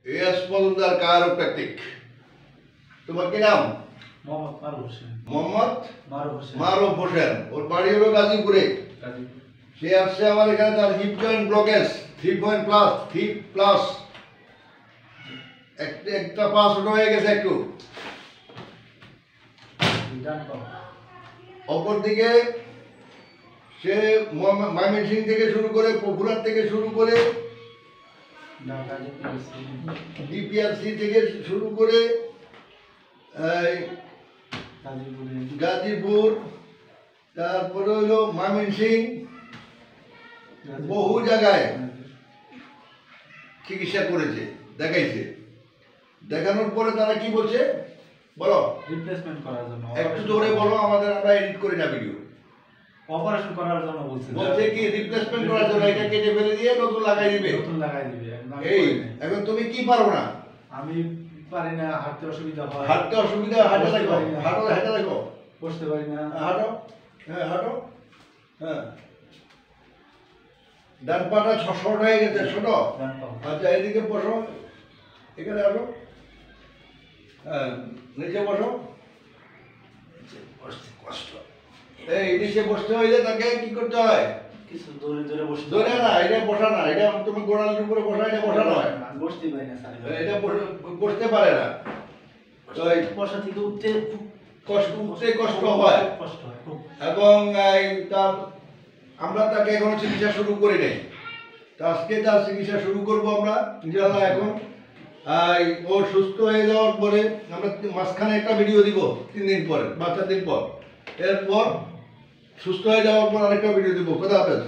A S Mojumder CHIROPRACTIC। তোমার কি নাম? মোহাম্মদ মারুফ হোসেন। ওর বাড়ি হলো গাজীপুরে। সে আসছে আমার এখানে, তার হিপ জয়েন্ট ব্লকেজ 3+ একটা পা ছোট হয়ে গেছে একটু। অপরদিকে সে ময়মনসিংহ থেকে শুরু করে, পপুলার থেকে শুরু করে, ডিপিআরসি থেকে শুরু করে গাজীপুর, তারপরে হইলো ময়মনসিংহ, বহু জায়গায় চিকিৎসা করেছে, দেখাইছে। দেখানোর পরে তারা কি বলছে বলো? রিপ্লেসমেন্ট করার জন্য। একটু জোরে বলো, আমরা এডিট করি না ভিডিও। অপারেশন করার জন্য বলছে। বলছে কি রিপ্লেসমেন্ট করার জন্য, এটা কেটে ফেলে দিয়ে নতুন লাগাই দিবে। এই এখন তুমি কি পারো না? আমি পারি না, হাঁটতে অসুবিধা হয়। হাঁটতে অসুবিধা, হাঁটতে দেখো। বসতে পারি না। হাঁটো, হ্যাঁ হাঁটো, হ্যাঁ। ডান পাটা শর্ট হয়ে গেছে, ছোট। আচ্ছা এদিকে বসো, এখানে আসো, হ্যাঁ নিচে বসো। কষ্ট, এই নিচে বসতে হইলে তাকে কি করতে হয়? কিছু দৌড়ে দৌড়ে বসতে। দৌড়ে না, এটা বসা না, এটা তুমি গোড়ালির উপরে বসা, এটা বসা নয়। বসতে পারি না স্যার, এটা বসতে পারে না। তো এই বসা থেকে উঠতে কষ্ট হয় খুব। এবং আমরা তাকে এখনো চিকিৎসা শুরু করি নাই। তো আজকে তার চিকিৎসা শুরু করবো আমরা ইনশাআল্লাহ। এখন ও সুস্থ হয়ে যাওয়ার পরে আমরা মাঝখানে একটা ভিডিও দিব 3 দিন পরে বা 4 দিন পর। এরপর সুস্থ হয়ে যাওয়ার পর আরেকটা ভিডিও দিব। খোদা হাফেজ।